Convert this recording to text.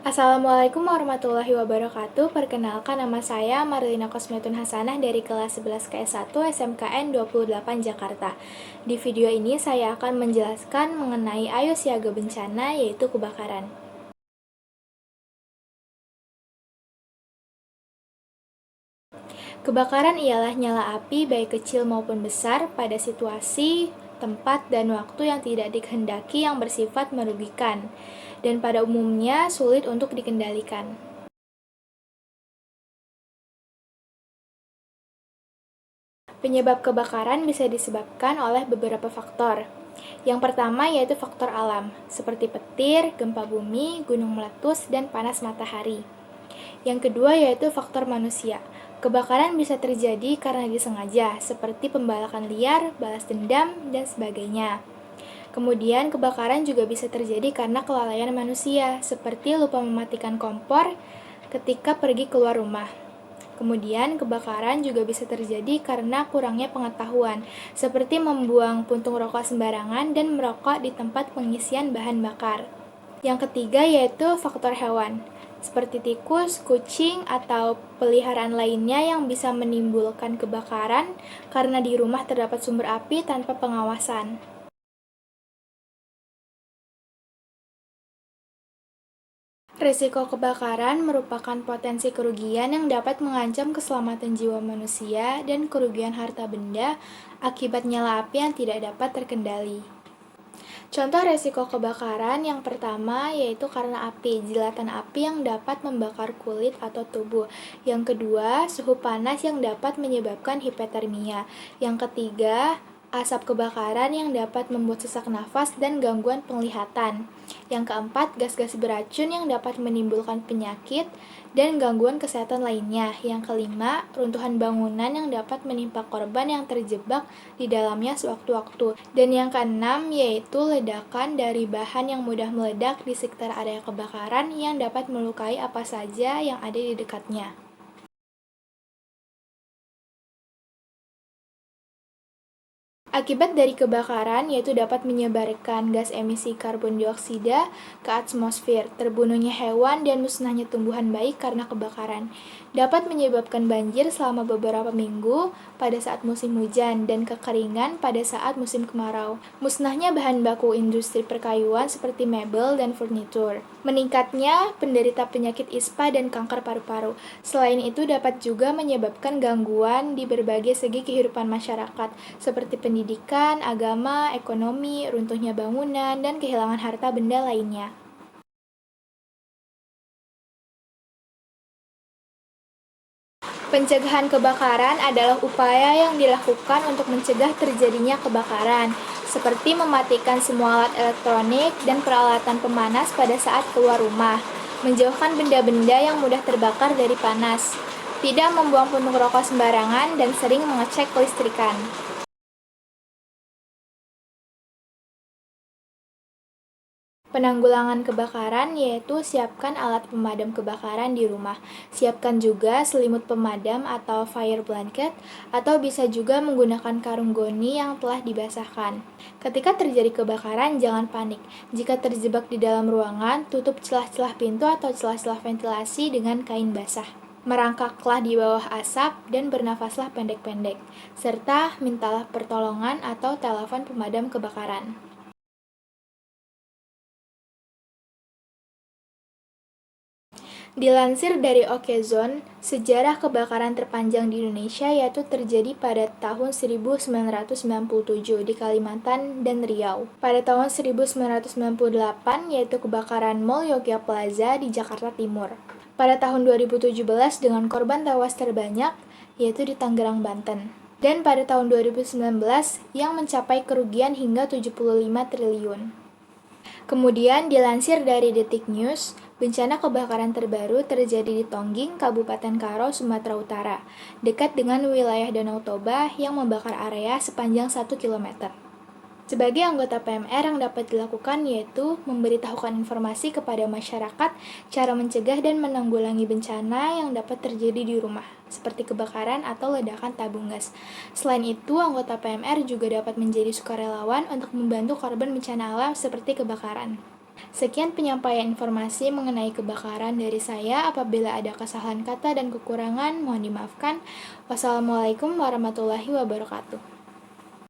Assalamualaikum warahmatullahi wabarakatuh. Perkenalkan, nama saya Marlina Kosmetun Hasanah dari kelas 11 KS1 SMKN 28 Jakarta. Di video ini saya akan menjelaskan mengenai Ayo Siaga Bencana, yaitu kebakaran. Kebakaran ialah nyala api baik kecil maupun besar pada situasi, tempat, dan waktu yang tidak dikehendaki yang bersifat merugikan, dan pada umumnya sulit untuk dikendalikan. Penyebab kebakaran bisa disebabkan oleh beberapa faktor. Yang pertama yaitu faktor alam, seperti petir, gempa bumi, gunung meletus, dan panas matahari. Yang kedua yaitu faktor manusia. Kebakaran bisa terjadi karena disengaja, seperti pembalakan liar, balas dendam, dan sebagainya. Kemudian kebakaran juga bisa terjadi karena kelalaian manusia, seperti lupa mematikan kompor ketika pergi keluar rumah. Kemudian, kebakaran juga bisa terjadi karena kurangnya pengetahuan, seperti membuang puntung rokok sembarangan dan merokok di tempat pengisian bahan bakar. Yang ketiga yaitu faktor hewan, seperti tikus, kucing, atau peliharaan lainnya yang bisa menimbulkan kebakaran karena di rumah terdapat sumber api tanpa pengawasan. Risiko kebakaran merupakan potensi kerugian yang dapat mengancam keselamatan jiwa manusia dan kerugian harta benda akibat nyala api yang tidak dapat terkendali. Contoh risiko kebakaran yang pertama yaitu karena api, jilatan api yang dapat membakar kulit atau tubuh. Yang kedua, suhu panas yang dapat menyebabkan hipotermia. Yang ketiga, asap kebakaran yang dapat membuat sesak nafas dan gangguan penglihatan. Yang keempat, gas-gas beracun yang dapat menimbulkan penyakit dan gangguan kesehatan lainnya. Yang kelima, runtuhan bangunan yang dapat menimpa korban yang terjebak di dalamnya sewaktu-waktu. Dan yang keenam, yaitu ledakan dari bahan yang mudah meledak di sekitar area kebakaran yang dapat melukai apa saja yang ada di dekatnya. Akibat dari kebakaran yaitu dapat menyebarkan gas emisi karbon dioksida ke atmosfer, terbunuhnya hewan dan musnahnya tumbuhan baik karena kebakaran. Dapat menyebabkan banjir selama beberapa minggu pada saat musim hujan dan kekeringan pada saat musim kemarau. Musnahnya bahan baku industri perkayuan seperti mebel dan furnitur. Meningkatnya penderita penyakit ispa dan kanker paru-paru. Selain itu dapat juga menyebabkan gangguan di berbagai segi kehidupan masyarakat seperti pendidikan, agama, ekonomi, runtuhnya bangunan, dan kehilangan harta benda lainnya. Pencegahan kebakaran adalah upaya yang dilakukan untuk mencegah terjadinya kebakaran, seperti mematikan semua alat elektronik dan peralatan pemanas pada saat keluar rumah, menjauhkan benda-benda yang mudah terbakar dari panas, tidak membuang puntung rokok sembarangan, dan sering mengecek kelistrikan. Penanggulangan kebakaran yaitu siapkan alat pemadam kebakaran di rumah. Siapkan juga selimut pemadam atau fire blanket, atau bisa juga menggunakan karung goni yang telah dibasahkan. Ketika terjadi kebakaran, jangan panik. Jika terjebak di dalam ruangan, tutup celah-celah pintu atau celah-celah ventilasi dengan kain basah. Merangkaklah di bawah asap dan bernafaslah pendek-pendek, serta mintalah pertolongan atau telepon pemadam kebakaran. Dilansir dari Okezone, sejarah kebakaran terpanjang di Indonesia yaitu terjadi pada tahun 1997 di Kalimantan dan Riau. Pada tahun 1998 yaitu kebakaran Mall Yogyaksa Plaza di Jakarta Timur. Pada tahun 2017 dengan korban tewas terbanyak yaitu di Tangerang, Banten. Dan pada tahun 2019 yang mencapai kerugian hingga 75 triliun. Kemudian dilansir dari Detik News, bencana kebakaran terbaru terjadi di Tongging, Kabupaten Karo, Sumatera Utara, dekat dengan wilayah Danau Toba yang membakar area sepanjang 1 km. Sebagai anggota PMR yang dapat dilakukan yaitu memberitahukan informasi kepada masyarakat cara mencegah dan menanggulangi bencana yang dapat terjadi di rumah, seperti kebakaran atau ledakan tabung gas. Selain itu, anggota PMR juga dapat menjadi sukarelawan untuk membantu korban bencana alam seperti kebakaran. Sekian penyampaian informasi mengenai kebakaran dari saya. Apabila ada kesalahan kata dan kekurangan, mohon dimaafkan. Wassalamualaikum warahmatullahi wabarakatuh.